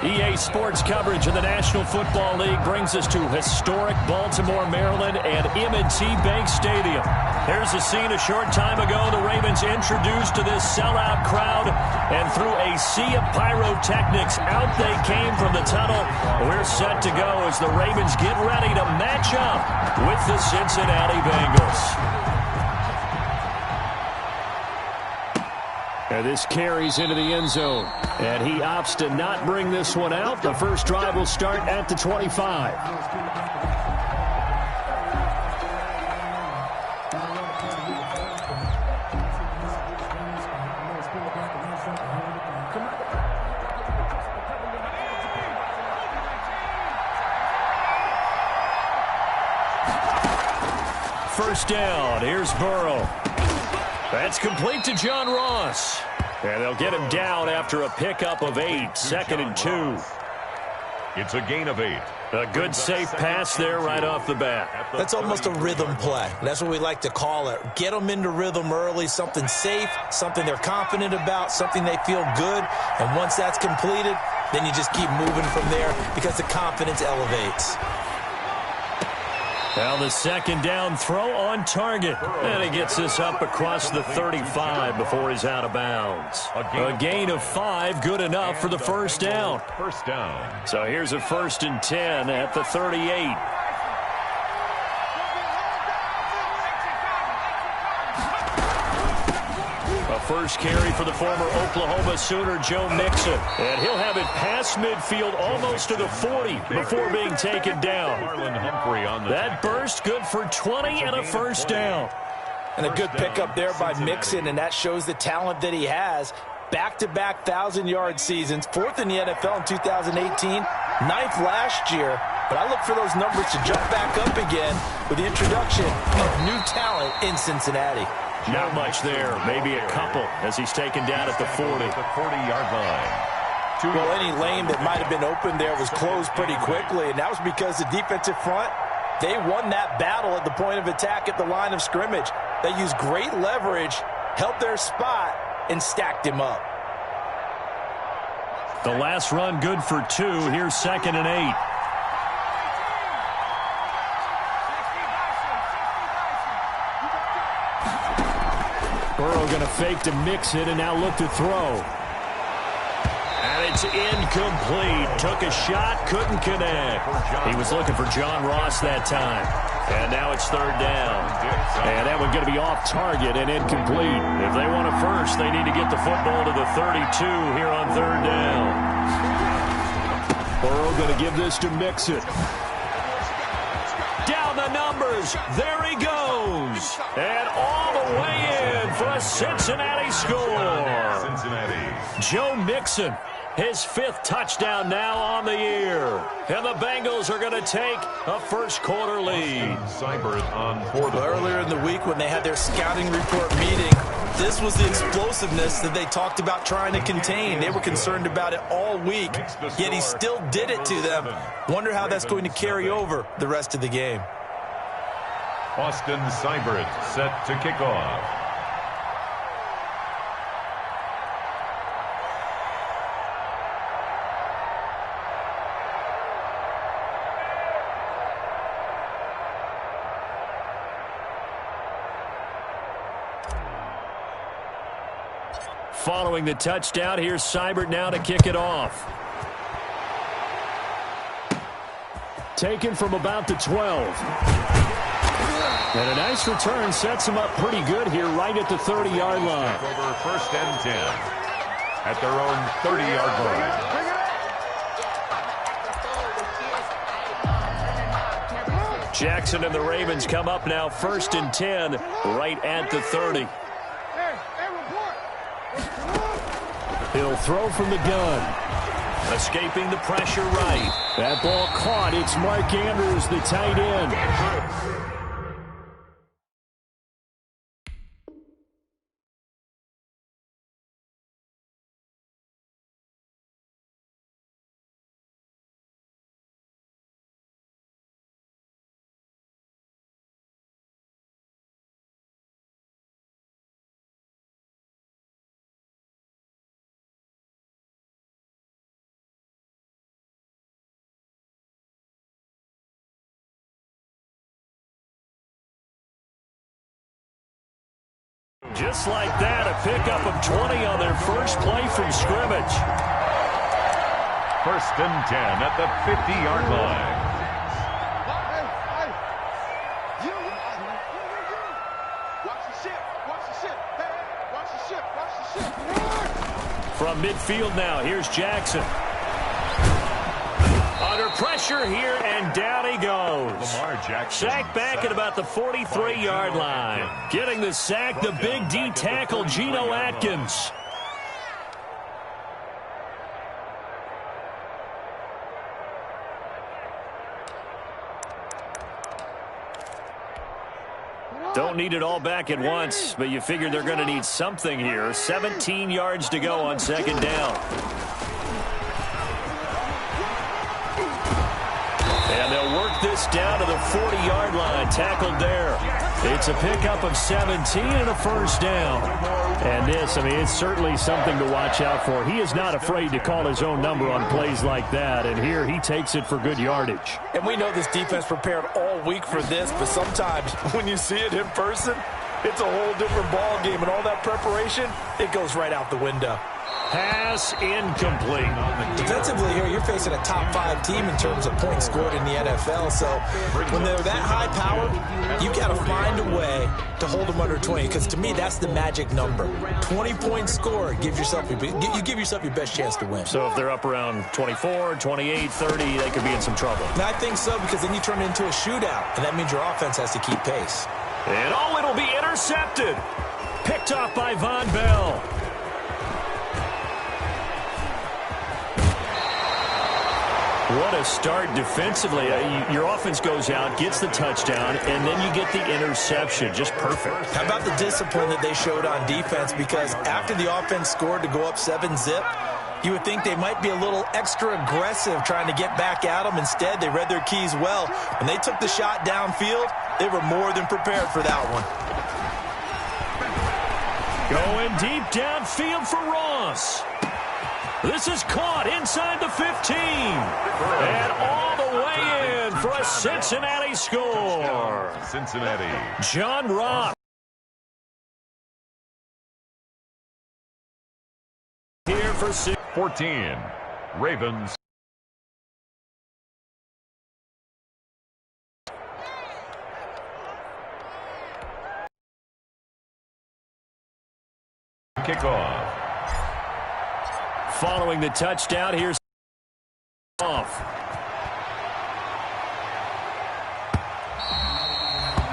EA Sports coverage of the National Football League brings us to historic Baltimore, Maryland, and M&T Bank Stadium. Here's a scene a short time ago. The Ravens introduced to this sellout crowd, and through a sea of pyrotechnics, out they came from the tunnel. We're set to go as the Ravens get ready to match up with the Cincinnati Bengals. And this carries into the end zone. And he opts to not bring this one out. The first drive will start at the 25. First down. Here's Burrow. That's complete to John Ross. And they'll get him down after a pickup of 8, 2nd and 2. It's a gain of 8. A good safe pass there right off the bat. That's almost a rhythm play. That's what we like to call it. Get them into rhythm early, something safe, something they're confident about, something they feel good. And once that's completed, then you just keep moving from there because the confidence elevates. Now the second down throw on target. And he gets this up across the 35 before he's out of bounds. A gain of 5, good enough for the first down. First down. So here's a 1st and 10 at the 38. First carry for the former Oklahoma Sooner, Joe Mixon. And he'll have it past midfield almost to the 40 before being taken down. That burst good for 20 and a first down. And a good pickup there by Mixon, and that shows the talent that he has. Back-to-back 1,000-yard seasons, 4th in the NFL in 2018, 9th last year. But I look for those numbers to jump back up again with the introduction of new talent in Cincinnati. Not much there, maybe a couple as he's taken down at the 40. The 40-yard line. Well, any lane that might have been open there was closed pretty quickly, and that was because the defensive front, they won that battle at the point of attack at the line of scrimmage. They used great leverage, held their spot, and stacked him up. The last run good for 2. Here's 2nd and 8. Burrow going to fake to mix it and now look to throw. And it's incomplete. Took a shot, couldn't connect. He was looking for John Ross that time. And now it's 3rd down. And that one going to be off target and incomplete. If they want a first, they need to get the football to the 32 here on 3rd down. Burrow going to give this to Mixon. Down the numbers. There he goes. And all the way in for a Cincinnati score. Joe Mixon, his 5th touchdown now on the year. And the Bengals are going to take a first-quarter lead. Earlier in the week when they had their scouting report meeting, this was the explosiveness that they talked about trying to contain. They were concerned about it all week, yet he still did it to them. Wonder how that's going to carry over the rest of the game. Austin Seibert set to kick off. Following the touchdown, here's Seibert now to kick it off. Taken from about the 12. And a nice return sets him up pretty good here right at the 30-yard line. Over 1st and 10 at their own 30-yard line. Jackson and the Ravens come up now 1st and 10 right at the 30. He'll throw from the gun. Escaping the pressure right. That ball caught. It's Mark Andrews, the tight end. Just like that, a pickup of 20 on their first play from scrimmage. 1st and 10 at the 50-yard line. From midfield now, here's Jackson. Under pressure here, and down he goes. Sacked back at about the 43-yard line. Getting the sack, the big D tackle, Geno Atkins. Don't need it all back at once, but you figure they're going to need something here. 17 yards to go on 2nd down. And they'll work this down to the 40-yard line, tackled there. It's a pickup of 17 and a 1st down. And this, it's certainly something to watch out for. He is not afraid to call his own number on plays like that, and here he takes it for good yardage. And we know this defense prepared all week for this, but sometimes when you see it in person, it's a whole different ball game, and all that preparation, it goes right out the window. Pass incomplete. Defensively here, you're facing a top 5 team in terms of points scored in the NFL. So when they're that high power, you've got to find a way to hold them under 20. Because to me, that's the magic number. 20 points scored, you give yourself your best chance to win. So if they're up around 24, 28, 30, they could be in some trouble. And I think so, because then you turn it into a shootout, and that means your offense has to keep pace. And it'll be intercepted. Picked off by Von Bell. What a start defensively. Your offense goes out, gets the touchdown, and then you get the interception. Just perfect. How about the discipline that they showed on defense? Because after the offense scored to go up 7-zip, you would think they might be a little extra aggressive trying to get back at them. Instead, they read their keys well. When they took the shot downfield, they were more than prepared for that one. Going deep downfield for Ross. This is caught inside the 15. And all the way in for a Cincinnati score. Cincinnati. John Ross. Here for 14. Ravens. Kickoff. Following the touchdown, here's off.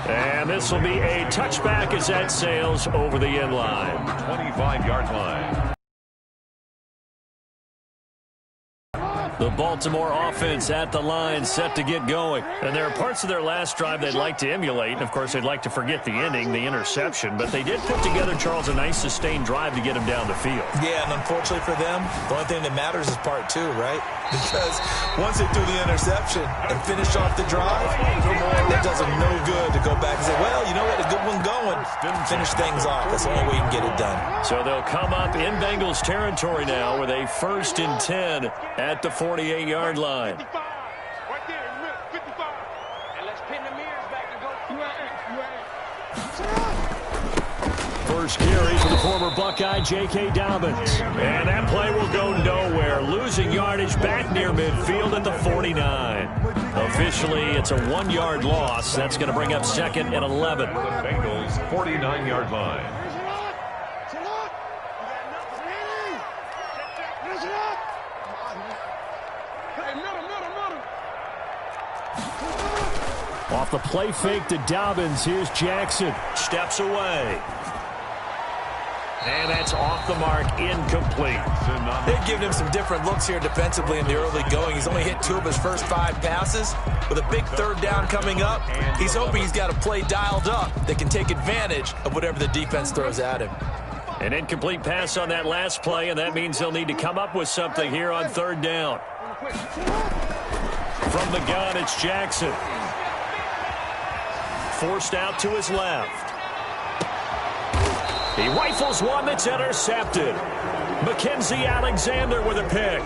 And this will be a touchback as that sails over the end line. 25-yard line. The Baltimore offense at the line, set to get going. And there are parts of their last drive they'd like to emulate. And, of course, they'd like to forget the ending, the interception. But they did put together, Charles, a nice sustained drive to get him down the field. Yeah, and unfortunately for them, the only thing that matters is part 2, right? Because once they threw the interception and finished off the drive, it does them no good to go back and say, well, you know what, a good one going. Finish things off. That's the only way you can get it done. So they'll come up in Bengals territory now with a 1st and 10 at the 48-yard line. Right there, 55. And let's pin the mirrors back and go. First carry for the former Buckeye, J.K. Dobbins. And that play will go nowhere. Losing yardage back near midfield at the 49. Officially, it's a 1-yard loss. That's going to bring up 2nd and 11. The Bengals 49-yard line. Off the play fake to Dobbins, here's Jackson. Steps away. And that's off the mark, incomplete. They've given him some different looks here defensively in the early going. He's only hit 2 of his first 5 passes. With a big 3rd down coming up, he's hoping he's got a play dialed up that can take advantage of whatever the defense throws at him. An incomplete pass on that last play, and that means they'll need to come up with something here on 3rd down. From the gun, it's Jackson. Forced out to his left. He rifles one that's intercepted. Mackenzie Alexander with a pick.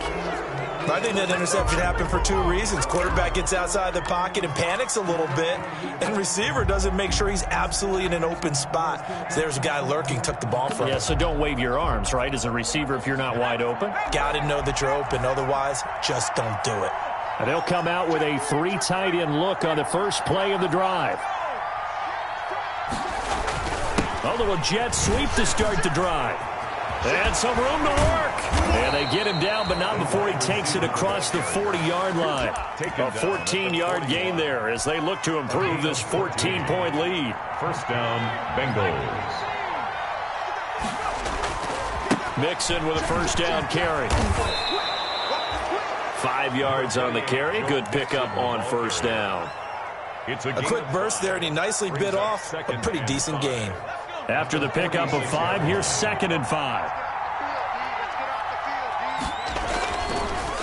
I think that interception happened for two reasons. Quarterback gets outside the pocket and panics a little bit, and receiver doesn't make sure he's absolutely in an open spot. So there's a guy lurking, took the ball from him. Yeah, so don't wave your arms, right, as a receiver if you're not wide open. Got to know that you're open. Otherwise, just don't do it. And they'll come out with a 3 tight end look on the first play of the drive. A little jet sweep to start the drive. And some room to work. And they get him down, but not before he takes it across the 40-yard line. A 14-yard gain there as they look to improve this 14-point lead. First down, Bengals. Mixon with a first down carry. 5 yards on the carry. Good pickup on first down. It's A quick burst there, and he nicely bit off a pretty decent gain. After the pickup of 5, here's 2nd and 5.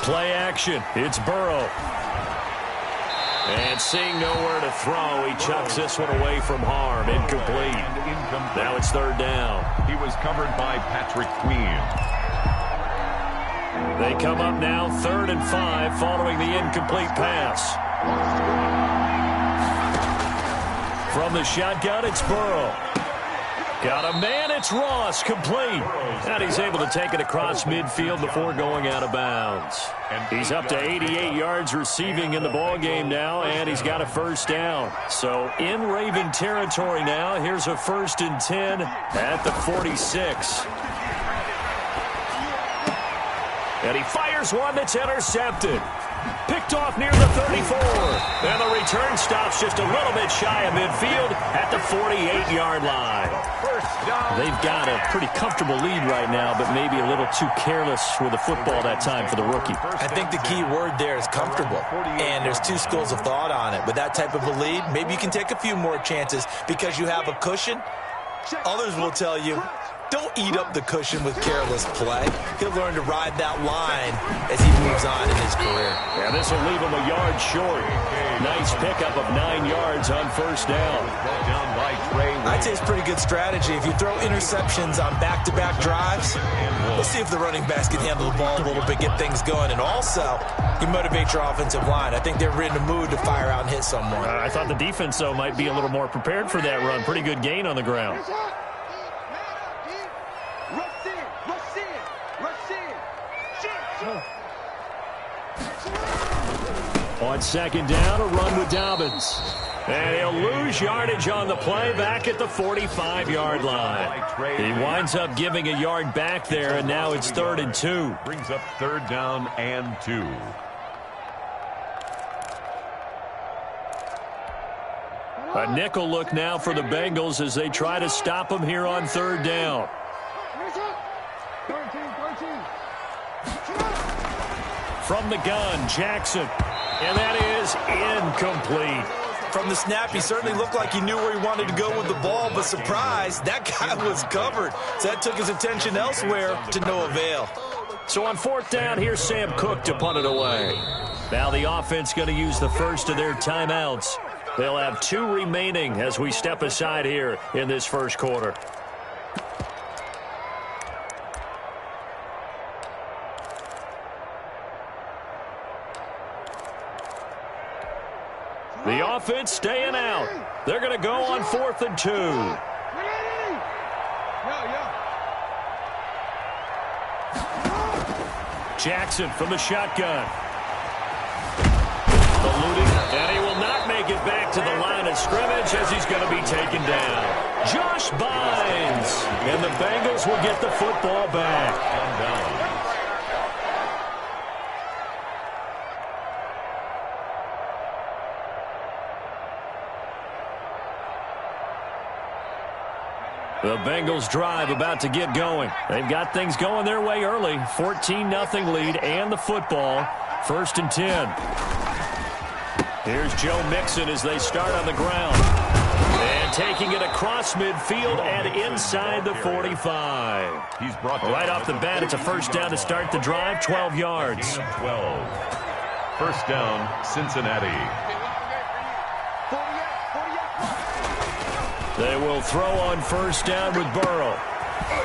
Play action. It's Burrow. And seeing nowhere to throw, he chucks this one away from harm. Incomplete. Now it's 3rd down. He was covered by Patrick Queen. They come up now 3rd and 5 following the incomplete pass. From the shotgun, it's Burrow. Got a man, it's Ross, complete. And he's able to take it across midfield before going out of bounds. He's up to 88 yards receiving in the ballgame now, and he's got a first down. So in Raven territory now, here's a 1st and 10 at the 46. And he fires one that's intercepted. Picked off near the 34. And the return stops just a little bit shy of midfield at the 48-yard line. They've got a pretty comfortable lead right now, but maybe a little too careless with the football that time for the rookie. I think the key word there is comfortable. And there's two schools of thought on it. With that type of a lead, maybe you can take a few more chances because you have a cushion. Others will tell you, don't eat up the cushion with careless play. He'll learn to ride that line as he moves on in his career. And this will leave him a yard short. Nice pickup of 9 yards on first down. I'd say it's pretty good strategy. If you throw interceptions on back-to-back drives, we'll see if the running backs can handle the ball a little bit, get things going. And also, you motivate your offensive line. I think they're in the mood to fire out and hit someone. I thought the defense, though, might be a little more prepared for that run. Pretty good gain on the ground. On 2nd down, a run with Dobbins. And he'll lose yardage on the play back at the 45-yard line. He winds up giving a yard back there, and now it's 3rd and 2. Brings up 3rd down and 2. A nickel look now for the Bengals as they try to stop him here on 3rd down. From the gun, Jackson. And that is incomplete. From the snap, he certainly looked like he knew where he wanted to go with the ball, but surprise, that guy was covered. So that took his attention elsewhere to no avail. So on 4th down, here's Sam Cook to punt it away. Now the offense going to use the first of their timeouts. They'll have 2 remaining as we step aside here in this first quarter. The offense staying out. They're going to go on 4th and 2. Jackson from the shotgun. Eluding, and he will not make it back to the line of scrimmage as he's going to be taken down. Josh Bynes, and the Bengals will get the football back. The Bengals drive about to get going. They've got things going their way early. 14-0 lead and the football. 1st and 10. Here's Joe Mixon as they start on the ground. And taking it across midfield and inside the 45. He's brought right off the bat, it's a first down to start the drive, 12 yards. 12. First down, Cincinnati. They will throw on first down with Burrow.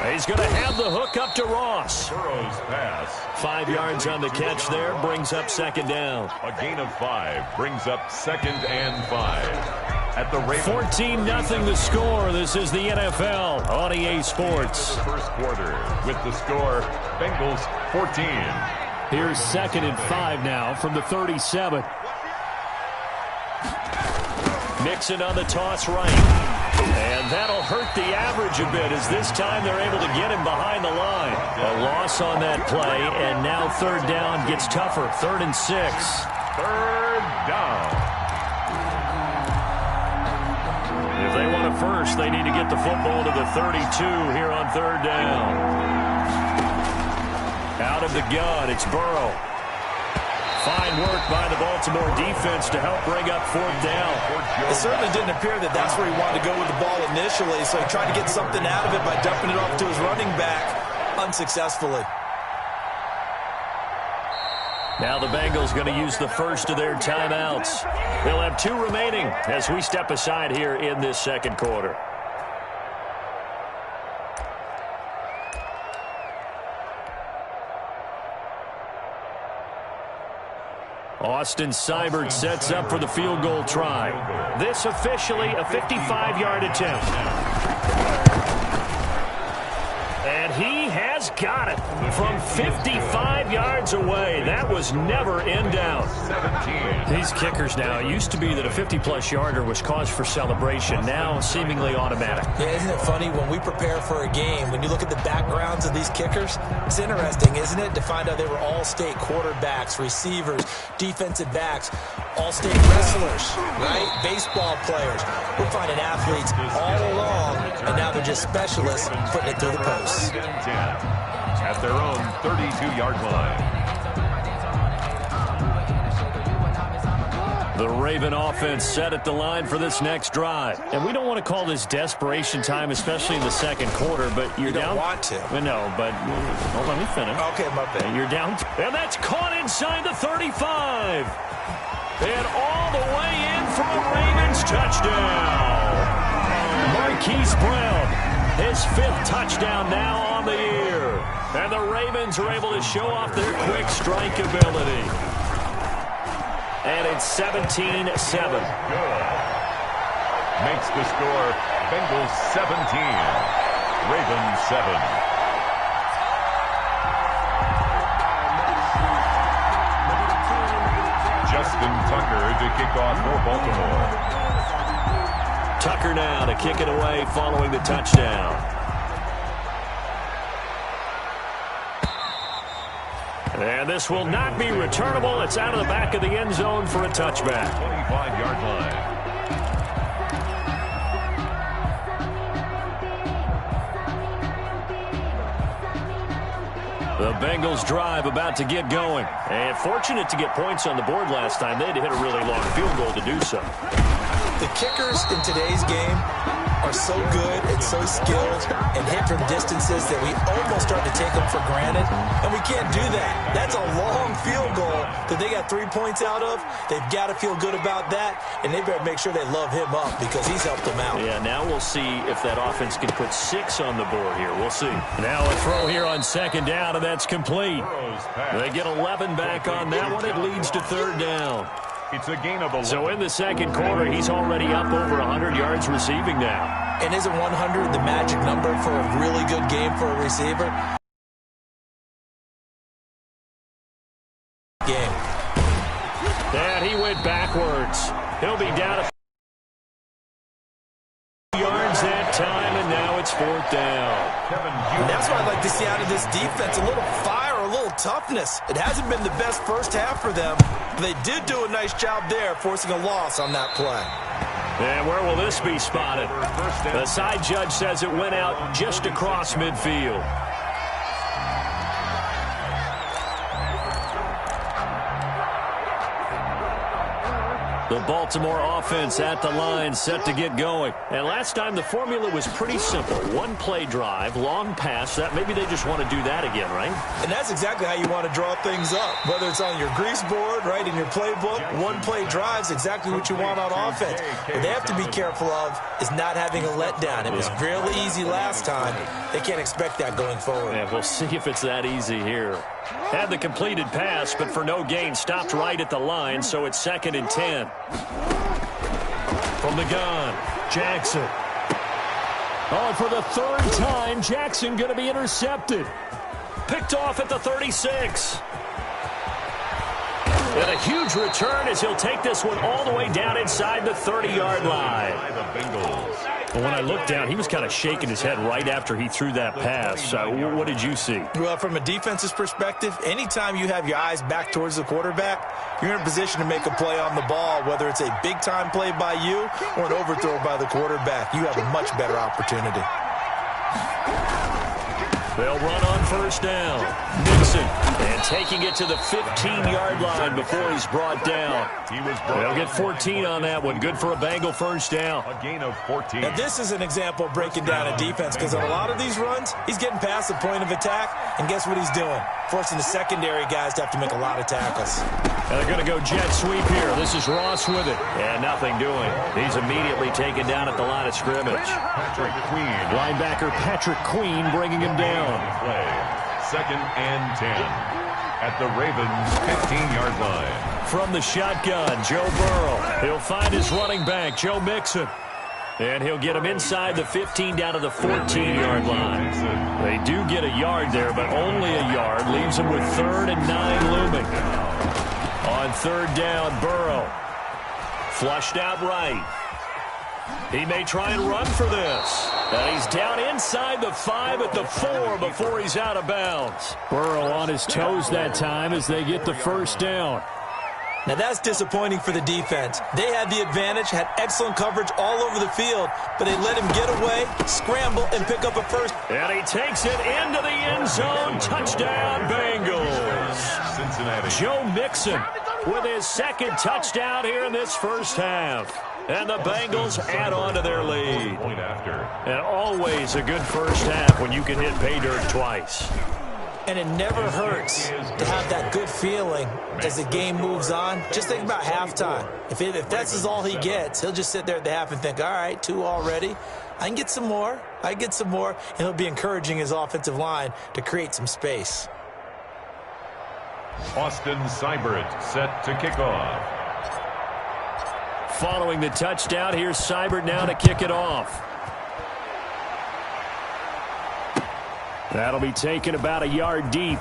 He's going to have the hook up to Ross. Burrow's pass 5 yards on the catch there, brings up second down. A gain of 5 brings up 2nd and 5. At the Ravens. 14-0 the score. This is the NFL on EA Sports. First quarter with the score, Bengals 14. Here's 2nd and 5 now from the 37. Mixon on the toss right. And that'll hurt the average a bit as this time they're able to get him behind the line. A loss on that play, and now 3rd down gets tougher. 3rd and 6. 3rd down. If they want a first, they need to get the football to the 32 here on 3rd down. Out of the gun, it's Burrow. Fine work by the Baltimore defense to help bring up 4th down. It certainly didn't appear that that's where he wanted to go with the ball initially, so he tried to get something out of it by dumping it off to his running back unsuccessfully. Now the Bengals going to use the first of their timeouts. They'll have 2 remaining as we step aside here in this 2nd quarter. Austin Seibert sets up for the field goal try. This officially a 55-yard attempt. And he has got it from 55 yards away. That was never in doubt. These kickers now, it used to be that a 50-plus yarder was cause for celebration. Now seemingly automatic. Yeah, isn't it funny when we prepare for a game, when you look at the backgrounds of these kickers, it's interesting, isn't it, to find out they were all-state quarterbacks, receivers, defensive backs, all-state wrestlers, right? Baseball players. We're finding athletes all along, and now they're just specialists putting it through the post. At their own 32-yard line. The Raven offense set at the line for this next drive. And we don't want to call this desperation time, especially in the 2nd quarter, but you're down. You don't want to. No, but hold on, let me finish. Okay, my bad. You're down. And that's caught inside the 35. And all the way in for a Ravens touchdown. Marquise Brown, his 5th touchdown now on the year. And the Ravens are able to show off their quick strike ability. And it's 17-7. Makes the score Bengals 17, Ravens 7. Justin Tucker to kick off for Baltimore. Tucker now to kick it away following the touchdown. And this will not be returnable. It's out of the back of the end zone for a touchback. 25-yard line. The Bengals drive about to get going. And fortunate to get points on the board last time. They had to hit a really long field goal to do so. The kickers in today's game are so good and so skilled and hit from distances that we almost start to take them for granted, and we can't do that. That's a long field goal that they got 3 points out of. They've got to feel good about that, and they better make sure they love him up because he's helped them out. Yeah, now we'll see if that offense can put 6 on the board here. We'll see. Now a throw here on 2nd down, and that's complete. They get 11 back on that one. It leads to 3rd down. It's a gain of 11. So in the 2nd quarter, he's already up over 100 yards receiving now. And isn't 100 the magic number for a really good game for a receiver? Game. And he went backwards. He'll be down a few yards that time, and now it's 4th down. And that's what I'd like to see out of this defense, a little fire, a little toughness. It hasn't been the best first half for them. They did do a nice job there, forcing a loss on that play. And where will this be spotted? The side judge says it went out just across midfield. The Baltimore offense at the line, set to get going. And last time the formula was pretty simple. One play drive, long pass. That maybe they just want to do that again, right? And that's exactly how you want to draw things up. Whether it's on your grease board, right, in your playbook, one play drive's exactly what you want on offense. What they have to be careful of is not having a letdown. It was really easy last time. They can't expect that going forward. Yeah, we'll see if it's that easy here. Had the completed pass, but for no gain, stopped right at the line, so it's 2nd and 10. From the gun, Jackson. Oh, and for the 3rd time, Jackson going to be intercepted. Picked off at the 36. And a huge return as he'll take this one all the way down inside the 30-yard line. But when I looked down, he was kind of shaking his head right after he threw that pass. What did you see? Well, from a defense's perspective, anytime you have your eyes back towards the quarterback, you're in a position to make a play on the ball, whether it's a big-time play by you or an overthrow by the quarterback. You have a much better opportunity. They'll run on 1st down. Mixon, and taking it to the 15-yard line before he's brought down. They'll get 14 on that one. Good for a Bengal 1st down. A gain of 14. And this is an example of breaking down a defense, because on a lot of these runs, he's getting past the point of attack, and guess what he's doing? Forcing the secondary guys to have to make a lot of tackles. And they're going to go jet sweep here. This is Ross with it. And nothing doing. He's immediately taken down at the line of scrimmage. Patrick Queen. Linebacker Patrick Queen bringing him down. Play. 2nd and 10 at the Ravens' 15-yard line. From the shotgun, Joe Burrow. He'll find his running back, Joe Mixon. And he'll get him inside the 15 down to the 14-yard line. They do get a yard there, but only a yard. Leaves them with 3rd and 9 looming. On 3rd down, Burrow. Flushed out right. He may try and run for this. And he's down inside the 5 at the 4 before he's out of bounds. Burrow on his toes that time as they get the 1st down. Now that's disappointing for the defense. They had the advantage, had excellent coverage all over the field, but they let him get away, scramble, and pick up a 1st. And he takes it into the end zone. Touchdown, Bengals. Cincinnati. Joe Mixon with his 2nd touchdown here in this 1st half. And the Bengals add on to their lead. Point after. And always a good 1st half when you can hit pay dirt twice. And it never hurts to have that good feeling as the game moves on. Just think about halftime. If that's all he gets, he'll just sit there at the half and think, all right, 2 already. I can get some more. I can get some more. And he'll be encouraging his offensive line to create some space. Austin Seibert set to kick off. Following the touchdown, here's Seibert now to kick it off. That'll be taken about a yard deep.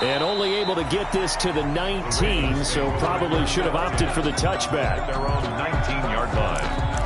And only able to get this to the 19, so probably should have opted for the touchback. Their own 19-yard line.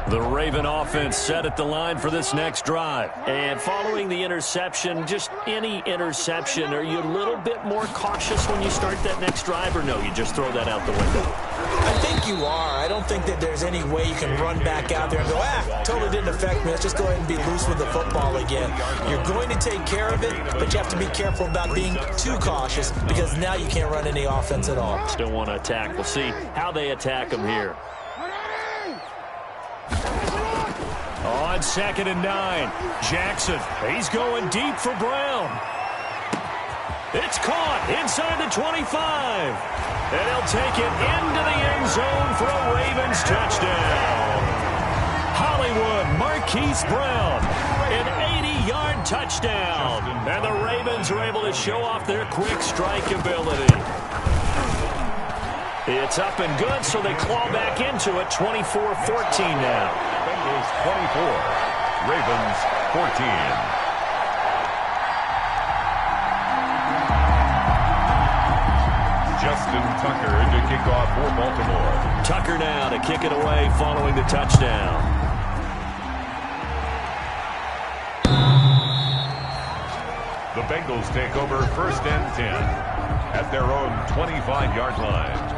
The Raven offense set at the line for this next drive. And following the interception, just any interception, are you a little bit more cautious when you start that next drive, or no, you just throw that out the window? I think you are. I don't think that there's any way you can run back out there and go, totally didn't affect me. Let's just go ahead and be loose with the football again. You're going to take care of it, but you have to be careful about being too cautious, because now you can't run any offense at all. Still want to attack. We'll see how they attack them here. On 2nd and 9, Jackson. He's going deep for Brown. It's caught inside the 25. And he'll take it into the end zone for a Ravens touchdown. Hollywood Marquise Brown, an 80-yard touchdown. And the Ravens are able to show off their quick strike ability. It's up and good, so they claw back into it, 24-14 now. Bengals 24, Ravens 14. Justin Tucker to kick off for Baltimore. Tucker now to kick it away following the touchdown. The Bengals take over 1st and 10 at their own 25-yard line.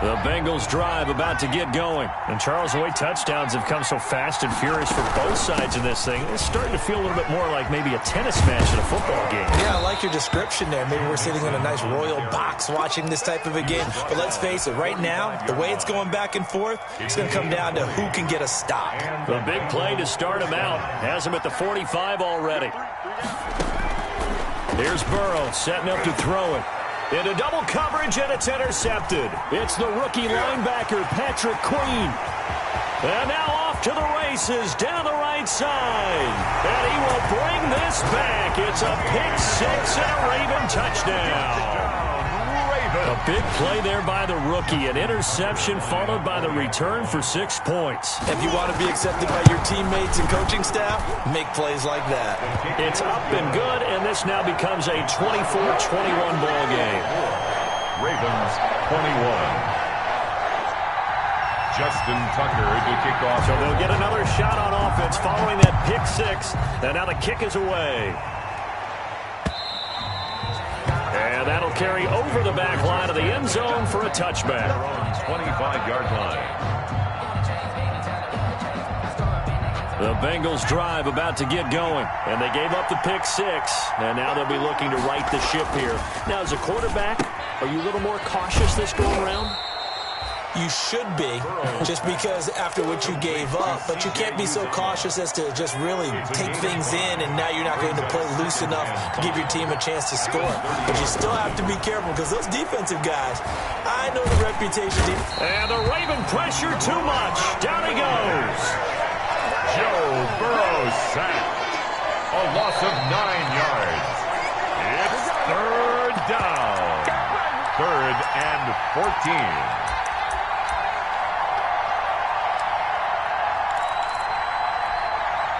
The Bengals drive about to get going. And Charles, the way touchdowns have come so fast and furious for both sides in this thing, it's starting to feel a little bit more like maybe a tennis match in a football game. Yeah, I like your description there. Maybe we're sitting in a nice royal box watching this type of a game. But let's face it, right now, the way it's going back and forth, it's going to come down to who can get a stop. The big play to start him out. Has him at the 45 already. Here's Burrow setting up to throw it. Into double coverage, and it's intercepted. It's the rookie linebacker, Patrick Queen. And now off to the races down the right side. And he will bring this back. It's a pick six and a Raven touchdown. A big play there by the rookie. An interception followed by the return for 6 points. If you want to be accepted by your teammates and coaching staff, make plays like that. It's up and good, and this now becomes a 24-21 ball game. Ravens 21. Justin Tucker to kick off. So they'll get another shot on offense following that pick six. And now the kick is away. And that'll carry over the back line of the end zone for a touchback. 25-yard line. The Bengals drive about to get going. And they gave up the pick six. And now they'll be looking to right the ship here. Now, as a quarterback, are you a little more cautious this go around? You should be, just because after what you gave up. But you can't be so cautious as to just really take things in, and now you're not going to play loose enough to give your team a chance to score. But you still have to be careful, because those defensive guys, I know the reputation. And the Raven pressure too much. Down he goes. Joe Burrow sacked. A loss of 9 yards. It's third down. 3rd and 14.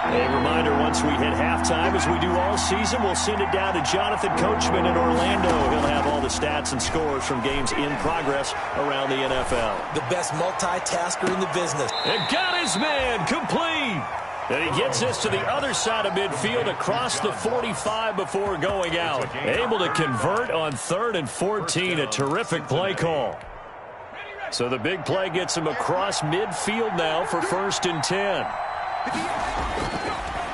A reminder, once we hit halftime, as we do all season, we'll send it down to Jonathan Coachman in Orlando. He'll have all the stats and scores from games in progress around the NFL. The best multitasker in the business. And got his man complete. And he gets this to the other side of midfield across the 45 before going out. Able to convert on 3rd and 14. A terrific play call. So the big play gets him across midfield now for 1st and 10.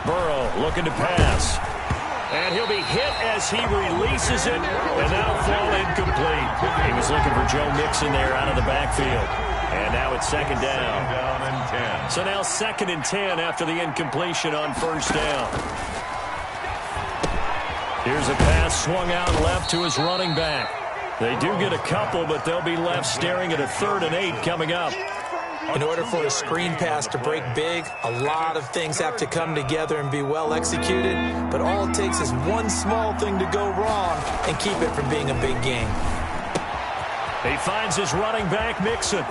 Burrow looking to pass. And he'll be hit as he releases it, and that'll fall incomplete. He was looking for Joe Mixon there out of the backfield. And now it's 2nd down. 2nd and 10. So now 2nd and 10 after the incompletion on 1st down. Here's a pass swung out left to his running back. They do get a couple, but they'll be left staring at a 3rd and 8 coming up. In order for a screen pass to break big, a lot of things have to come together and be well executed. But all it takes is one small thing to go wrong and keep it from being a big game. He finds his running back, Mixon.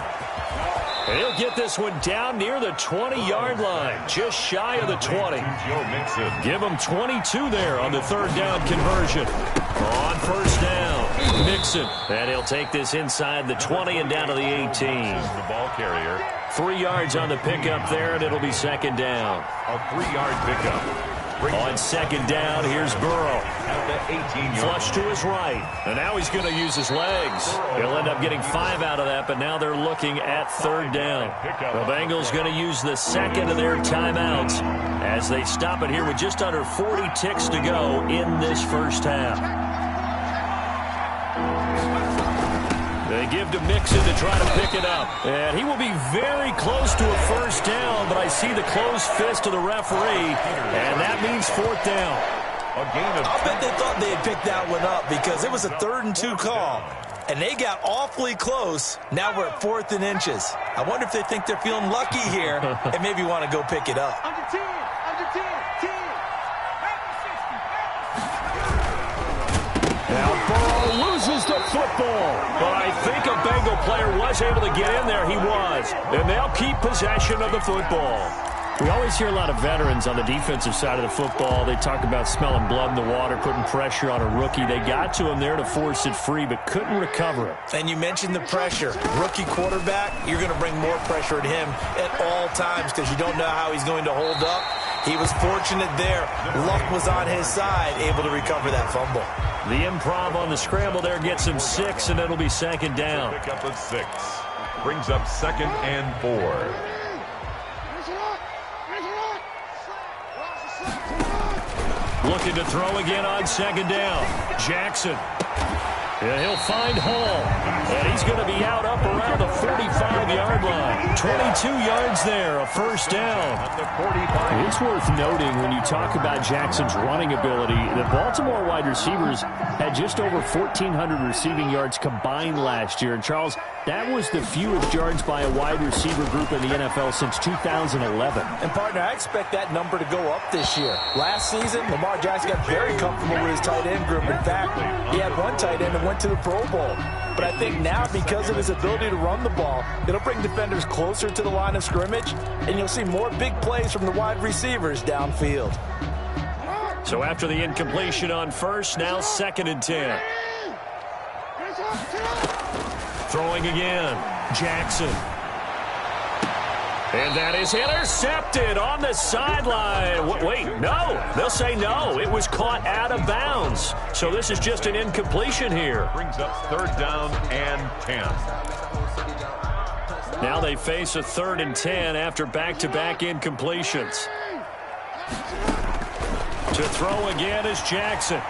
And he'll get this one down near the 20-yard line, just shy of the 20. Joe Mixon. Give him 22 there on the 3rd down conversion. On 1st down, Mixon. And he'll take this inside the 20 and down to the 18. The ball carrier. 3 yards on the pickup there, and it'll be 2nd down. A 3-yard pickup. On 2nd down, here's Burrow. At the 18-yard. Flush to his right. And now he's going to use his legs. He'll end up getting 5 out of that, but now they're looking at 3rd down. The Bengals going to use the 2nd of their timeouts as they stop it here with just under 40 ticks to go in this 1st half. They give to Mixon to try to pick it up. And he will be very close to a 1st down, but I see the closed fist of the referee, and that means 4th down. I'll bet they thought they had picked that one up because it was a 3rd and 2 call. And they got awfully close. Now we're at 4th and inches. I wonder if they think they're feeling lucky here and maybe want to go pick it up. Under 10, under 10, 10. Now Burrow loses the football. But I think a Bengal player was able to get in there. He was. And they'll keep possession of the football. We always hear a lot of veterans on the defensive side of the football. They talk about smelling blood in the water, putting pressure on a rookie. They got to him there to force it free, but couldn't recover it. And you mentioned the pressure. Rookie quarterback, you're going to bring more pressure at him at all times because you don't know how he's going to hold up. He was fortunate there. Luck was on his side, able to recover that fumble. The improv on the scramble there gets him 6, and it'll be 2nd down. Pick up at 6. Brings up 2nd and 4. Looking to throw again on 2nd down. Jackson. And he'll find Hall. And he's going to be out up around the 45-yard line. 22 yards there, a first down. It's worth noting when you talk about Jackson's running ability, the Baltimore wide receivers had just over 1,400 receiving yards combined last year. And, Charles, that was the fewest yards by a wide receiver group in the NFL since 2011. And, partner, I expect that number to go up this year. Last season, Lamar Jackson got very comfortable with his tight end group. In fact, he had one tight end that went to the Pro Bowl. But I think now, because of his ability to run the ball, it'll bring defenders closer to the line of scrimmage, and you'll see more big plays from the wide receivers downfield. So after the incompletion on first, now 2nd and 10. Throwing again. Jackson. And that is intercepted on the sideline. Wait, no. They'll say no. It was caught out of bounds. So this is just an incompletion here. Brings up 3rd down and 10. Now they face a 3rd and 10 after back-to-back incompletions. To throw again is Jackson.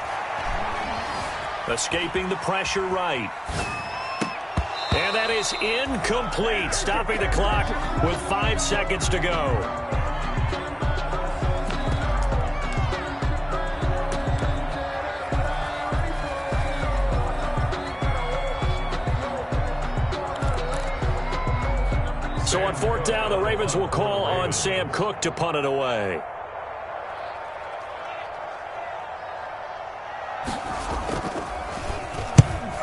Escaping the pressure right. And that is incomplete, stopping the clock with 5 seconds to go. So on 4th down, the Ravens will call on Sam Cook to punt it away.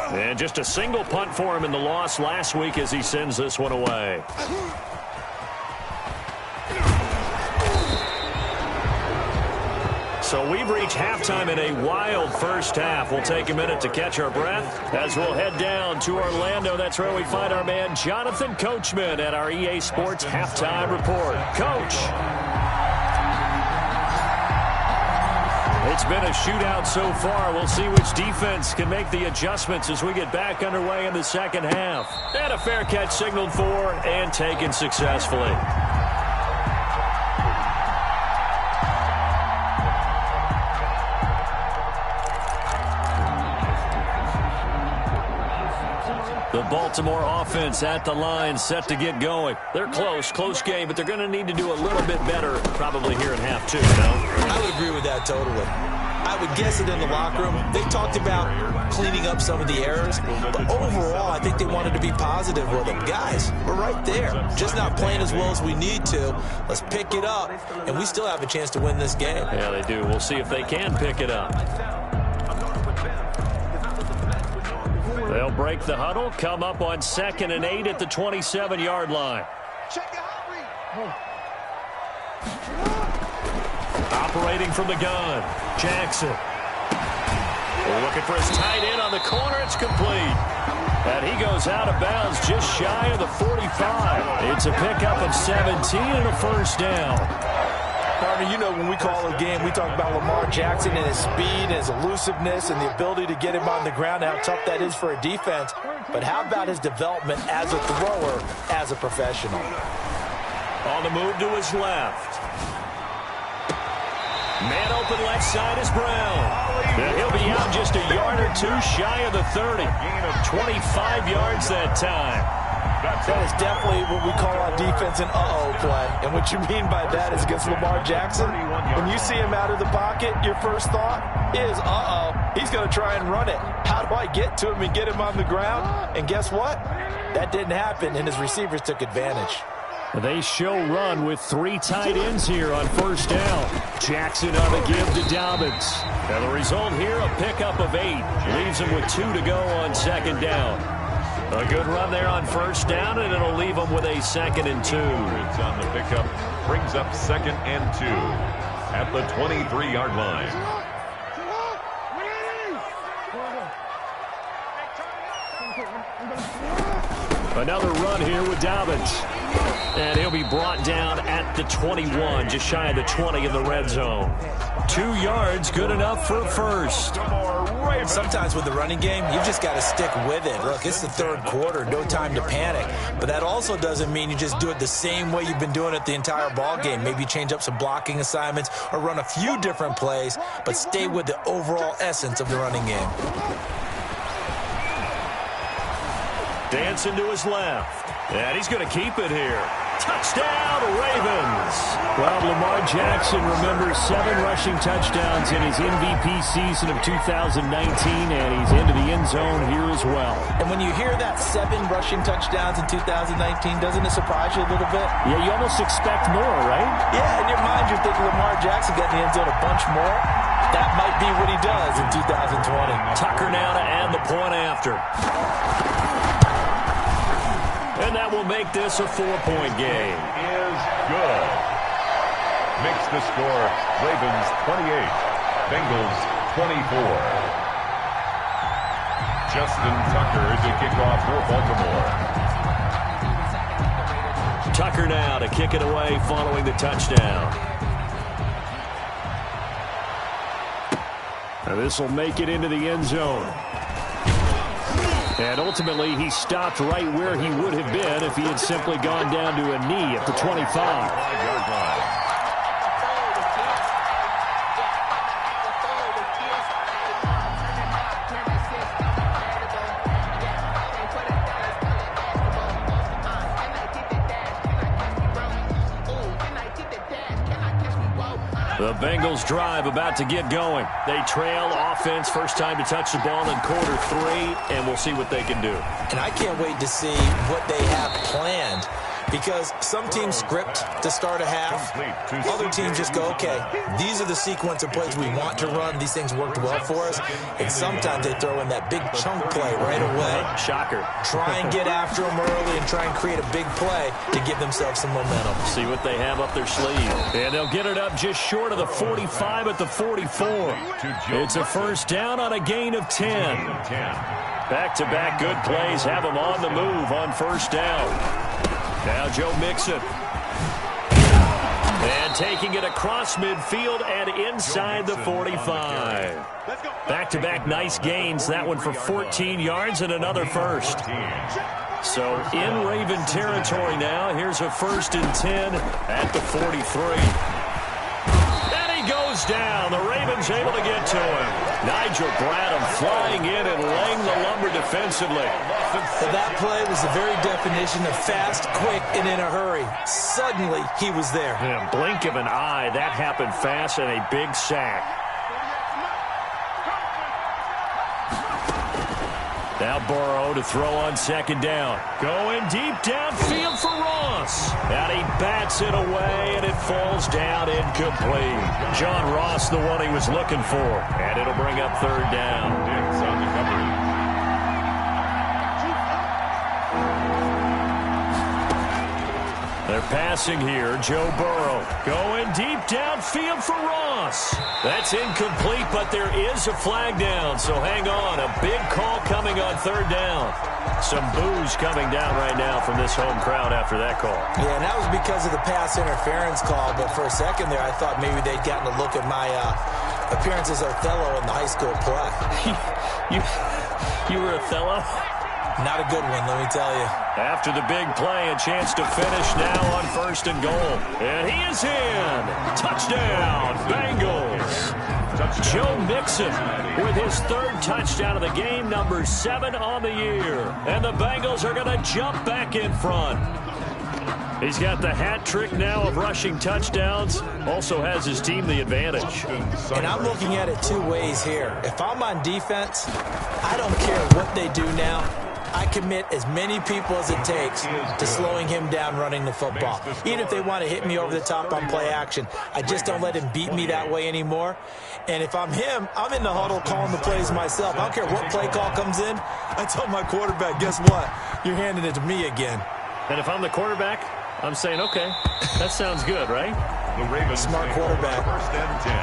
And just a single punt for him in the loss last week as he sends this one away. So we've reached halftime in a wild first half. We'll take a minute to catch our breath as we'll head down to Orlando. That's where we find our man Jonathan Coachman at our EA Sports Halftime Report. Coach. It's been a shootout so far. We'll see which defense can make the adjustments as we get back underway in the second half. And a fair catch signaled for and taken successfully. The Baltimore offense at the line, set to get going. They're close game, but they're going to need to do a little bit better probably here in half two, no? I would agree with that totally. I would guess that in the locker room, they talked about cleaning up some of the errors, but overall, I think they wanted to be positive with them. Guys, we're right there. Just not playing as well as we need to. Let's pick it up, and we still have a chance to win this game. Yeah, they do. We'll see if they can pick it up. They'll break the huddle, come up on 2nd and 8 at the 27-yard line. Operating from the gun, Jackson. Looking for his tight end on the corner. It's complete. And he goes out of bounds just shy of the 45. It's a pickup of 17 and a first down. Partner, you know when we call a game, we talk about Lamar Jackson and his speed and his elusiveness and the ability to get him on the ground, how tough that is for a defense. But how about his development as a thrower, as a professional? On the move to his left. Man open left side is Brown. And he'll be out just a yard or two shy of the 30. 25 yards that time. That is definitely what we call on defense an uh-oh play. And what you mean by that is against Lamar Jackson, when you see him out of the pocket, your first thought is, uh-oh, he's going to try and run it. How do I get to him and get him on the ground? And guess what? That didn't happen, and his receivers took advantage. They show run with 3 tight ends here on first down. Jackson on the give to Dobbins. And the result here, a pickup of 8. Leaves him with 2 to go on 2nd down. A good run there on first down, and it'll leave him with a 2nd and 2. It's on the pickup. Brings up 2nd and 2 at the 23-yard line. Another run here with Dobbins. And he'll be brought down at the 21, just shy of the 20 in the red zone. 2 yards, good enough for a first. Sometimes with the running game, you've just got to stick with it. Look, it's the third quarter, no time to panic. But that also doesn't mean you just do it the same way you've been doing it the entire ball game. Maybe change up some blocking assignments or run a few different plays, but stay with the overall essence of the running game. Dancing to his left. And he's going to keep it here. Touchdown, Ravens. Well, Lamar Jackson remembers 7 rushing touchdowns in his MVP season of 2019, and he's into the end zone here as well. And when you hear that 7 rushing touchdowns in 2019, doesn't it surprise you a little bit? Yeah, you almost expect more, right? Yeah, in your mind you're thinking Lamar Jackson got in the end zone a bunch more. That might be what he does in 2020. Tucker now to add the point after. And that will make this a 4-point game. Is good. Makes the score Ravens 28, Bengals 24. Justin Tucker to kick off for Baltimore. Tucker now to kick it away following the touchdown. And this will make it into the end zone. And ultimately, he stopped right where he would have been if he had simply gone down to a knee at the 25. 5-yard line. The Bengals drive about to get going. They trail offense, first time to touch the ball in quarter 3, and we'll see what they can do. And I can't wait to see what they have planned, because some teams script to start a half. Other teams just go, okay, these are the sequence of plays we want to run. These things worked well for us. And sometimes they throw in that big chunk play right away. Shocker. Try and get after them early and try and create a big play to give themselves some momentum. See what they have up their sleeve. And they'll get it up just short of the 45 at the 44. It's a first down on a gain of 10. Back-to-back good plays have them on the move on first down. Now Joe Mixon. And taking it across midfield and inside the 45. Back-to-back nice gains. That one for 14 yards and another first. So in Raven territory now. Here's a 1st and 10 at the 43. Goes down. The Ravens able to get to him. Nigel Bradham flying in and laying the lumber defensively. Well, that play was the very definition of fast, quick, and in a hurry. Suddenly, he was there. In a blink of an eye, that happened fast and a big sack. Now Burrow to throw on 2nd down. Going deep downfield for Ross. And he bats it away, and it falls down incomplete. John Ross, the one he was looking for. And it'll bring up 3rd down. Diggs on the coverage. They're passing here. Joe Burrow going deep downfield for Ross. That's incomplete, but there is a flag down, so hang on. A big call coming on 3rd down. Some boos coming down right now from this home crowd after that call. Yeah, and that was because of the pass interference call, but for a second there I thought maybe they'd gotten a look at my appearance as Othello in the high school play. You were Othello? Not a good one, let me tell you. After the big play, a chance to finish now on 1st and goal. And he is in. Touchdown, Bengals. Joe Mixon with his 3rd touchdown of the game, number 7 on the year. And the Bengals are going to jump back in front. He's got the hat trick now of rushing touchdowns. Also has his team the advantage. And I'm looking at it 2 ways here. If I'm on defense, I don't care what they do now. I commit as many people as it takes to slowing him down running the football. Even if they want to hit me over the top on play action, I just don't let him beat me that way anymore. And if I'm him, I'm in the huddle calling the plays myself. I don't care what play call comes in. I tell my quarterback, guess what? You're handing it to me again. And if I'm the quarterback, I'm saying, okay, that sounds good, right? The Ravens smart quarterback. 1st and 10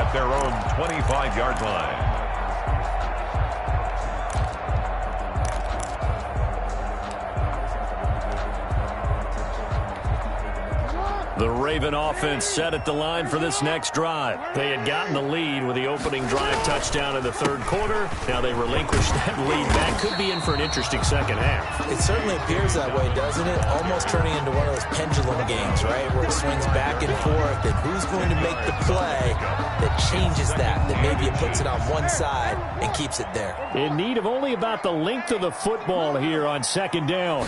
at their own 25-yard line. The Raven offense set at the line for this next drive. They had gotten the lead with the opening drive touchdown in the third quarter. Now they relinquished that lead. That could be in for an interesting second half. It certainly appears that way, doesn't it? Almost turning into one of those pendulum games, right, where it swings back and forth, and who's going to make the play that changes that maybe it puts it on one side and keeps it there. In need of only about the length of the football here on second down.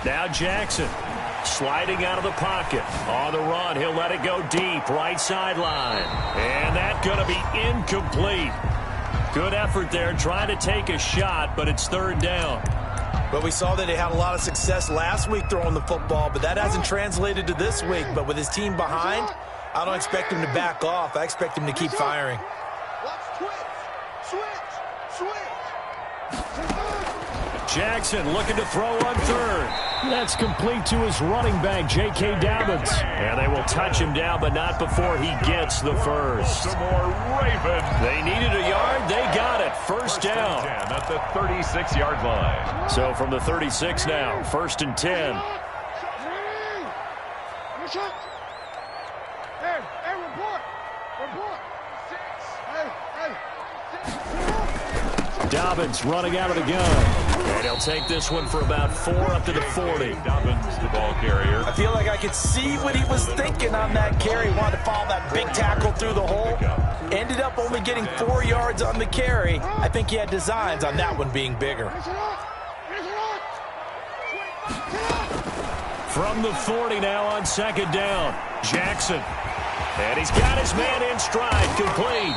Now Jackson. Sliding out of the pocket. On the run, he'll let it go deep. Right sideline. And that's going to be incomplete. Good effort there trying to take a shot, but it's third down. But we saw that he had a lot of success last week throwing the football, but that hasn't translated to this week. But with his team behind, I don't expect him to back off. I expect him to keep firing. Jackson looking to throw on third. That's complete to his running back, J.K. Dobbins. And they will touch him down, but not before he gets the first. Baltimore Ravens. They needed a yard. They got it. First down. At the 36-yard line. So from the 36 now, 1st and 10. Hey, report. Dobbins running out of the gun. And he'll take this one for about 4 up to the 40. Dobbins, the ball carrier. I feel like I could see what he was thinking on that carry. Wanted to follow that big tackle through the hole. Ended up only getting 4 yards on the carry. I think he had designs on that one being bigger. From the 40 now on second down. Jackson. And he's got his man in stride, complete.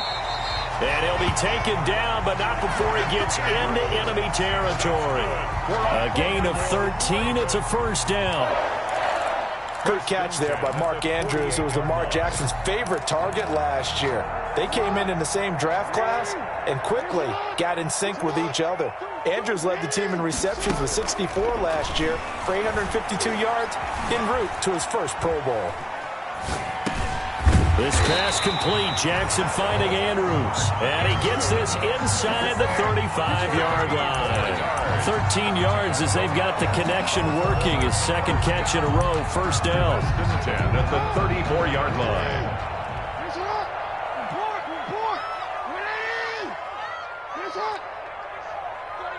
And he'll be taken down, but not before he gets into enemy territory. A gain of 13. It's a first down. Good catch there by Mark Andrews, who was Lamar Jackson's favorite target last year. They came in the same draft class and quickly got in sync with each other. Andrews led the team in receptions with 64 last year for 852 yards en route to his first Pro Bowl. This pass complete. Jackson finding Andrews. And he gets this inside the 35-yard line. 13 yards as they've got the connection working. His second catch in a row. First down. 10 at the 34-yard line.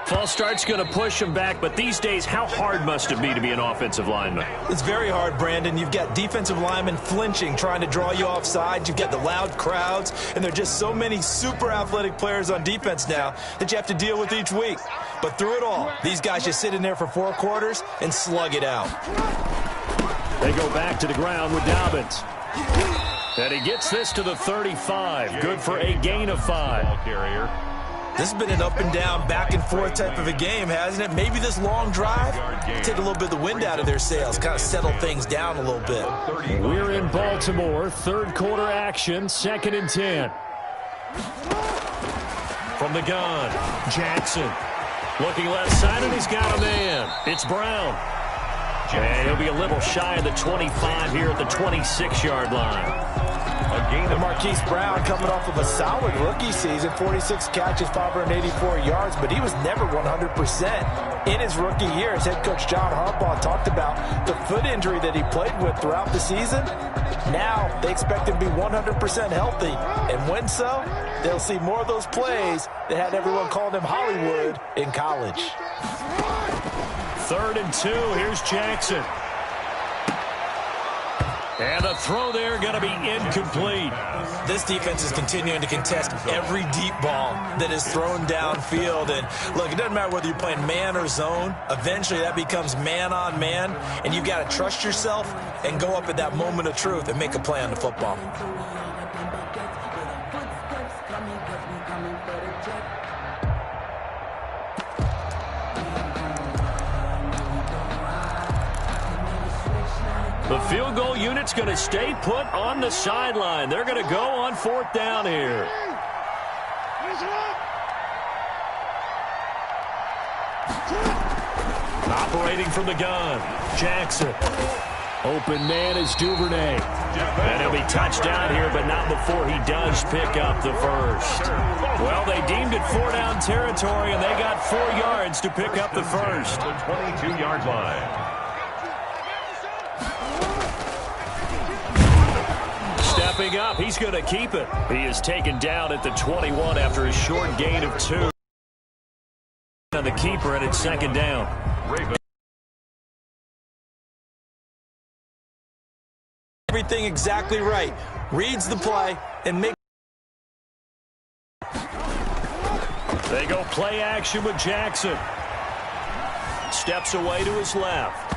False start's going to push him back, but these days, how hard must it be to be an offensive lineman? It's very hard, Brandon. You've got defensive linemen flinching, trying to draw you offside. You've got the loud crowds, and there are just so many super athletic players on defense now that you have to deal with each week. But through it all, these guys just sit in there for 4 quarters and slug it out. They go back to the ground with Dobbins. And he gets this to the 35. Good for a gain of 5. Ball carrier. This has been an up-and-down, back-and-forth type of a game, hasn't it? Maybe this long drive, take a little bit of the wind out of their sails, kind of settle things down a little bit. We're in Baltimore, third quarter action, 2nd and 10. From the gun, Jackson. Looking left side, and he's got a man. It's Brown. And he'll be a little shy of the 25 here at the 26-yard line. And Marquise Brown coming off of a solid rookie season, 46 catches, 584 yards, but he was never 100% in his rookie year. As head coach John Harbaugh talked about the foot injury that he played with throughout the season. Now they expect him to be 100% healthy, and when so, they'll see more of those plays that had everyone calling him Hollywood in college. 3rd and 2, here's Jackson. And the throw there going to be incomplete. This defense is continuing to contest every deep ball that is thrown downfield. And look, it doesn't matter whether you're playing man or zone. Eventually that becomes man on man. And you've got to trust yourself and go up at that moment of truth and make a play on the football. The field goal unit's going to stay put on the sideline. They're going to go on 4th down here. Operating from the gun, Jackson. Open man is Duvernay. And he'll be touched down here, but not before he does pick up the first. Well, they deemed it 4-down territory, and they got 4 yards to pick up the first. The 22-yard line. Stepping up, he's going to keep it. He is taken down at the 21 after a short gain of 2. On the keeper, and it's second down. Everything exactly right. Reads the play and makes. They go play action with Jackson. Steps away to his left.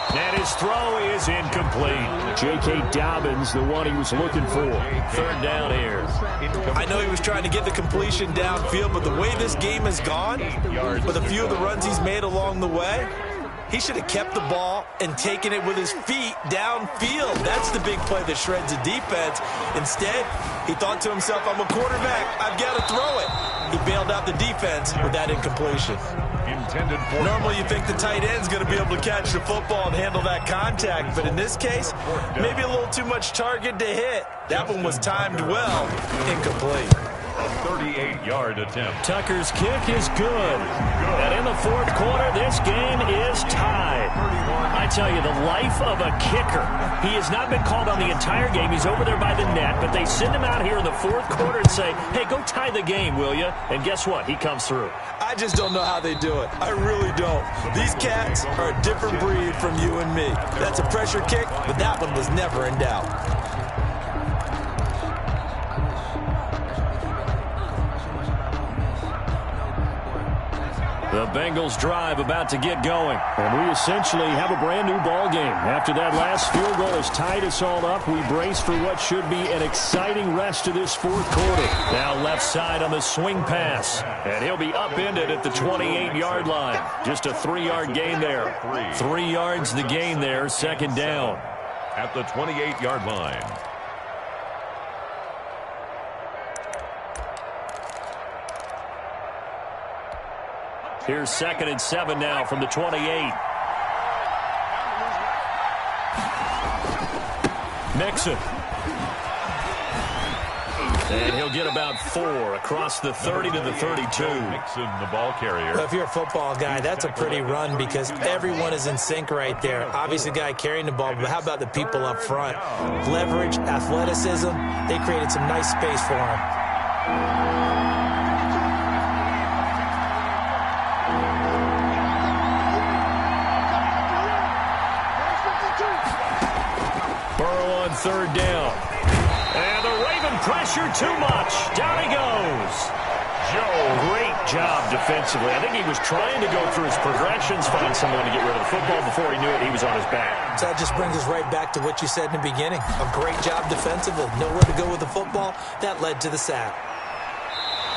And his throw is incomplete. J.K. Dobbins, the one he was looking for. Third down here. I know he was trying to get the completion downfield, but the way this game has gone, with a few of the runs he's made along the way, he should have kept the ball and taken it with his feet downfield. That's the big play that shreds the defense. Instead, he thought to himself, I'm a quarterback. I've got to throw it. He bailed out the defense with that incompletion. Normally you think the tight end's going to be able to catch the football and handle that contact, but in this case, maybe a little too much target to hit. That one was timed well, incomplete. A 38-yard attempt. Tucker's kick is good. And in the fourth quarter, this game is tied. I tell you, the life of a kicker. He has not been called on the entire game. He's over there by the net, but they send him out here in the fourth quarter and say, hey, go tie the game, will you? And guess what? He comes through. I just don't know how they do it. I really don't. These cats are a different breed from you and me. That's a pressure kick, but that one was never in doubt. The Bengals drive about to get going. And we essentially have a brand new ball game. After that last field goal has tied us all up, we brace for what should be an exciting rest to this fourth quarter. Now left side on the swing pass. And he'll be upended at the 28-yard line. Just a 3-yard gain there. 3 yards the gain there, second down. At the 28-yard line. Here's 2nd and 7 now from the 28. Mixon. And he'll get about 4 across the 30 to the 32. Mixon, the ball carrier. Well, if you're a football guy, that's a pretty run because everyone is in sync right there. Obviously, the guy carrying the ball, but how about the people up front? Leverage, athleticism, they created some nice space for him. Third down. And the Raven pressure too much. Down he goes. Joe, great job defensively. I think he was trying to go through his progressions, find someone to get rid of the football. Before he knew it, he was on his back. So that just brings us right back to what you said in the beginning. A great job defensively. Nowhere to go with the football. That led to the sack.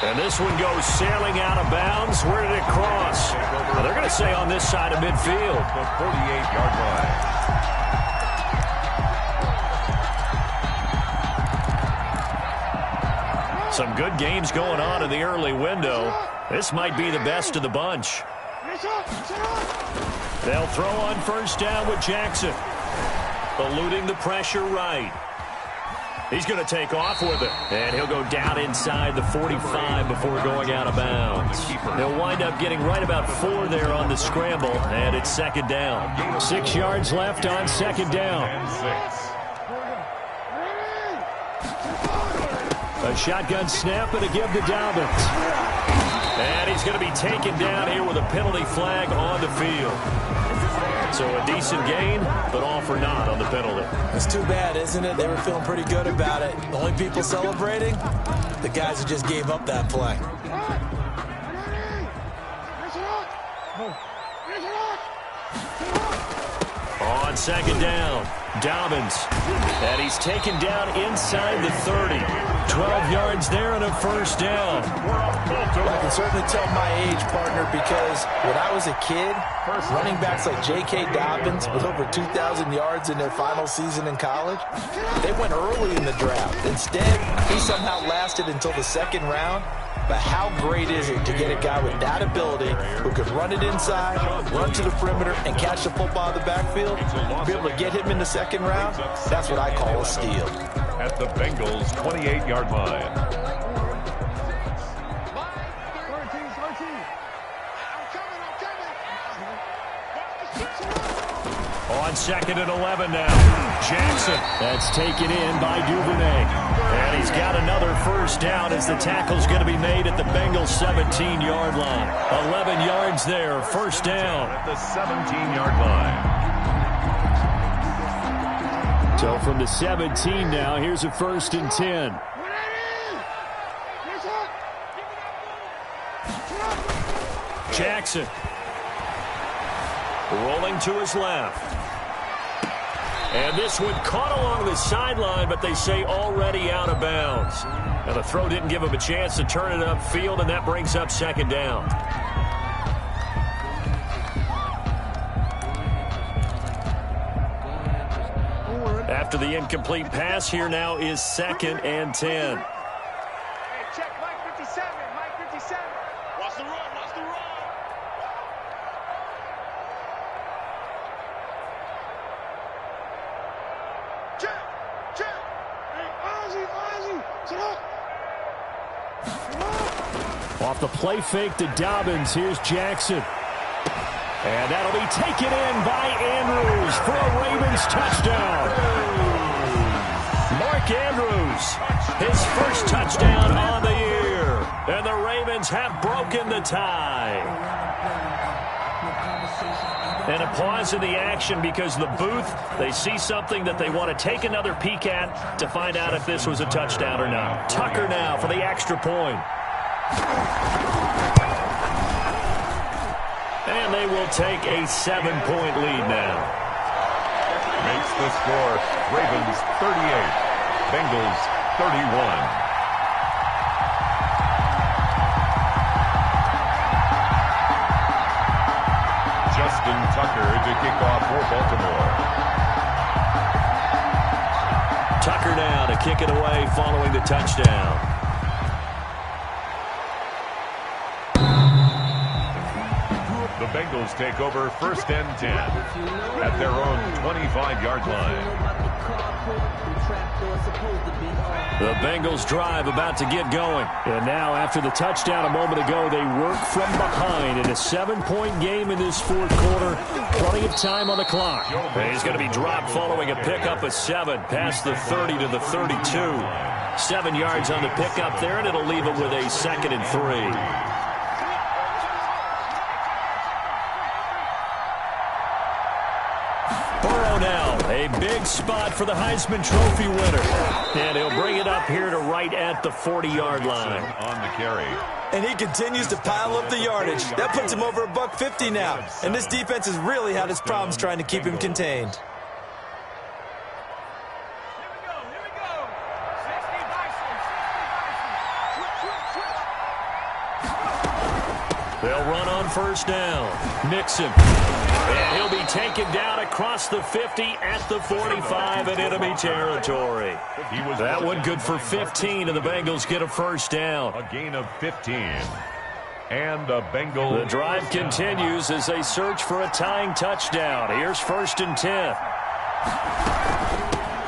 And this one goes sailing out of bounds. Where did it cross? Well, they're going to say on this side of midfield. The 48-yard line. Some good games going on in the early window. This might be the best of the bunch. They'll throw on first down with Jackson. Eluding the pressure right. He's going to take off with it. And he'll go down inside the 45 before going out of bounds. He'll wind up getting right about 4 there on the scramble. And it's second down. 6 yards left on second down. A shotgun snap and a give to Dobbins. And he's going to be taken down here with a penalty flag on the field. So a decent gain, but all for naught on the penalty. It's too bad, isn't it? They were feeling pretty good about it. The only people celebrating, the guys who just gave up that play. On second down, Dobbins. And he's taken down inside the 30. 12 yards there and a first down. I can certainly tell my age, partner, because when I was a kid, running backs like J.K. Dobbins with over 2,000 yards in their final season in college, they went early in the draft. Instead, he somehow lasted until the second round. But how great is it to get a guy with that ability who could run it inside, run to the perimeter, and catch the football out of the backfield? Be able to get him in the second round? That's what I call a steal. At the Bengals' 28-yard line. On On 2nd and 11 now. Jackson. That's taken in by Duvernay. And he's got another first down as the tackle's going to be made at the Bengals 17-yard line. 11 yards there, first down. At the 17-yard line. So from the 17 now, here's a 1st and 10. Jackson. Rolling to his left. And this one caught along the sideline, but they say already out of bounds. Now the throw didn't give him a chance to turn it upfield, and that brings up 2nd down. After the incomplete pass, here now is 2nd and 10. Hey, check Mike 57. Mike 57. Watch the run. Watch the run. Check. Check. Hey, Ozzy. Sit up. Off the play fake to Dobbins, here's Jackson. And that'll be taken in by Andrews for a Ravens touchdown. Mark Andrews, his first touchdown on the year. And the Ravens have broken the tie. And a pause in the action because the booth, they see something that they want to take another peek at to find out if this was a touchdown or not. Tucker now for the extra point. And they will take a 7-point lead now. Makes the score Ravens 38, Bengals 31. Justin Tucker to kick off for Baltimore. Tucker now to kick it away following the touchdown. The Bengals take over 1st and 10 at their own 25-yard line. The Bengals drive about to get going. And now after the touchdown a moment ago, they work from behind in a 7-point game in this 4th quarter. Plenty of time on the clock. And he's going to be dropped following a pickup of 7 past the 30 to the 32. 7 yards on the pickup there, and it'll leave him with a 2nd and 3. Now, a big spot for the Heisman Trophy winner. And he'll bring it up here to right at the 40-yard line. On the carry. And he continues to pile up the yardage. That puts him over $150 now. And this defense has really had its problems trying to keep him contained. Here we go. 60 Bison. They'll run on 1st down. Mixon. And he'll be taken down across the 50 at the 45 in enemy territory. That one good for 15, and the Bengals get a 1st down. A gain of 15. And the Bengals. The drive continues as they search for a tying touchdown. Here's 1st and 10.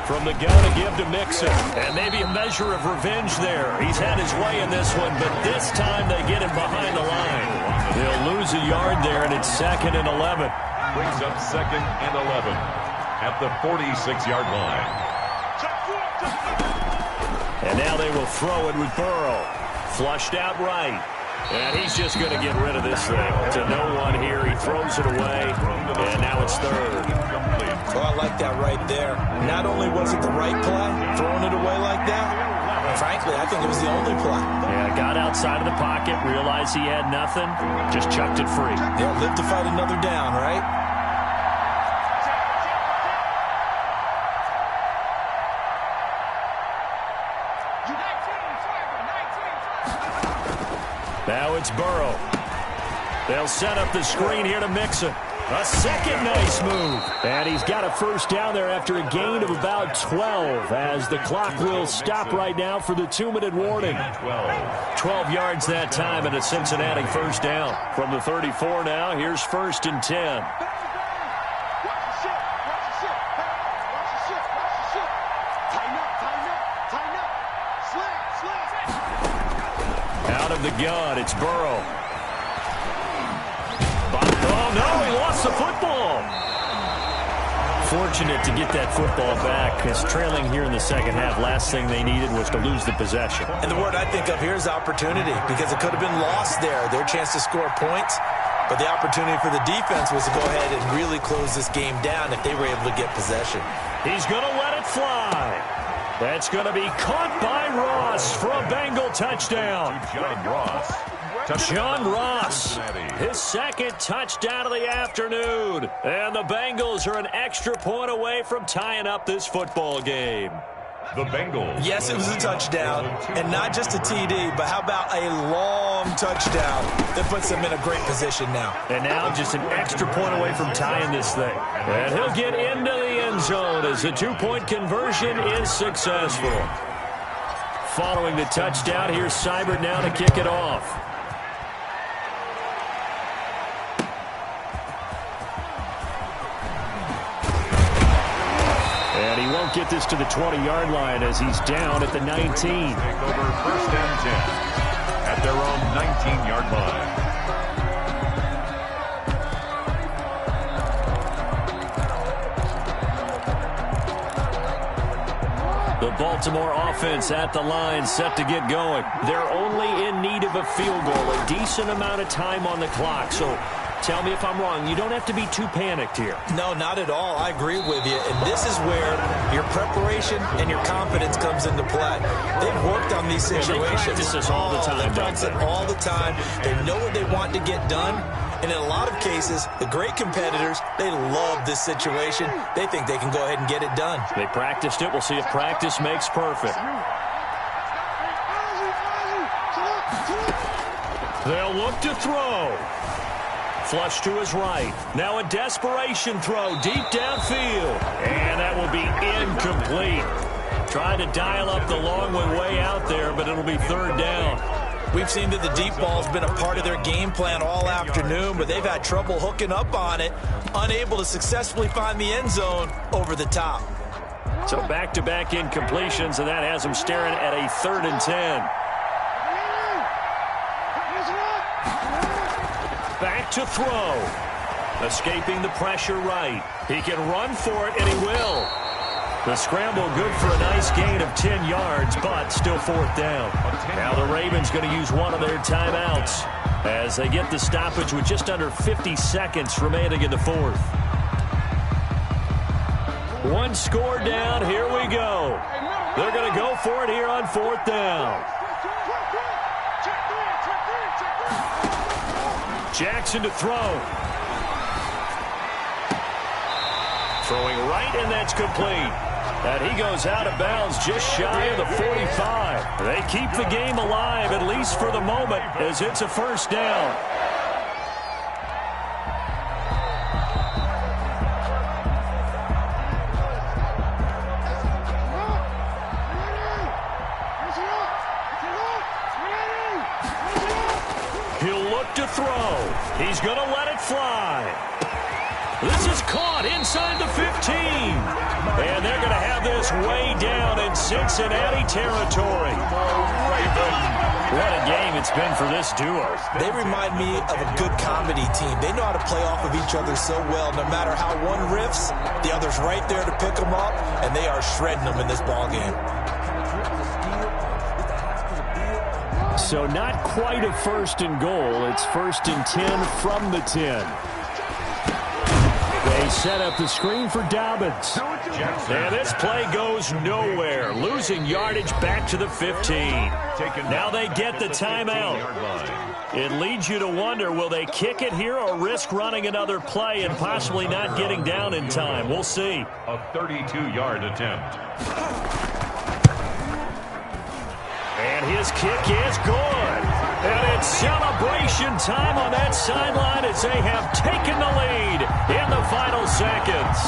From the gun to give to Mixon. And maybe a measure of revenge there. He's had his way in this one, but this time they get him behind the line. They'll lose a yard there, and it's 2nd and 11. Brings up 2nd and 11 at the 46-yard line. And now they will throw it with Burrow. Flushed out right. And he's just going to get rid of this thing. To no one here. He throws it away. And now it's 3rd. Oh, I like that right there. Not only was it the right play, throwing it away like that, frankly, I think it was the only play. Yeah, got outside of the pocket, realized he had nothing, just chucked it free. They'll live to fight another down, right? Now it's Burrow. They'll set up the screen here to Mixon. A second nice move. And he's got a 1st down there after a gain of about 12 as the clock will stop right now for the 2-minute warning. 12 yards that time and a Cincinnati 1st down. From the 34 now, here's 1st and 10. Out of the gun, it's Burrow. Oh, no, he lost the football. fortunate to get that football back, because trailing here in the second half, last thing they needed was to lose the possession. And the word I think of here is opportunity, because it could have been lost there. Their chance to score points, but the opportunity for the defense was to go ahead and really close this game down if they were able to get possession. He's going to let it fly. That's going to be caught by Ross for a Bengal touchdown. John Ross, his second touchdown of the afternoon. And the Bengals are an extra point away from tying up this football game. The Bengals. Yes, it was a touchdown, and not just a TD, but how about a long touchdown that puts them in a great position now. And now just an extra point away from tying this thing. And he'll get into the end zone as the two-point conversion is successful. Following the touchdown, here's Seibert now to kick it off. And he won't get this to the 20-yard line as he's down at the 19. Take over first and 10 at their own 19-yard line. The Baltimore offense at the line, set to get going. They're only in need of a field goal, a decent amount of time on the clock. So tell me if I'm wrong. You don't have to be too panicked here. No, not at all. I agree with you. And this is where your preparation and your confidence comes into play. They've worked on these situations. They practice this all the time. They practice it all the time. They know what they want to get done. And in a lot of cases, the great competitors, they love this situation. They think they can go ahead and get it done. They practiced it. We'll see if practice makes perfect. They'll look to throw. Flush to his right. Now a desperation throw deep downfield. And that will be incomplete. Trying to dial up the long one way out there, but it'll be third down. We've seen that the deep ball's been a part of their game plan all afternoon, but they've had trouble hooking up on it, unable to successfully find the end zone over the top. So back-to-back incompletions, and that has them staring at a 3rd and 10. Back to throw. Escaping the pressure right. He can run for it, and he will. The scramble good for a nice gain of 10 yards, but still 4th down. Now the Ravens going to use one of their timeouts as they get the stoppage with just under 50 seconds remaining in the 4th. One score down. Here we go. They're going to go for it here on 4th down. Jackson to throw. Throwing right, and that's complete. And he goes out of bounds just shy of the 45. They keep the game alive, at least for the moment, as it's a 1st down. He'll look to throw. He's going to let it fly. This is caught inside the 15. And they're going to have this way down in Cincinnati territory. What a game it's been for this duo. They remind me of a good comedy team. They know how to play off of each other so well. No matter how one riffs, the other's right there to pick them up, and they are shredding them in this ball game. So not quite a 1st and goal. It's 1st and 10 from the 10. They set up the screen for Dobbins. And this play goes nowhere. Losing yardage back to the 15. Now they get the timeout. It leads you to wonder, will they kick it here or risk running another play and possibly not getting down in time? We'll see. A 32-yard attempt. And his kick is good. And it's celebration time on that sideline as they have taken the lead in the final seconds.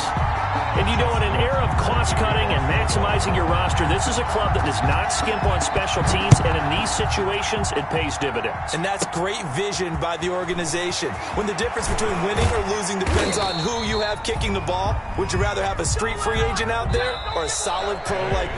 And you know, in an era of cost-cutting and maximizing your roster, this is a club that does not skimp on special teams, and in these situations, it pays dividends. And that's great vision by the organization. When the difference between winning or losing depends on who you have kicking the ball, would you rather have a street free agent out there or a solid pro like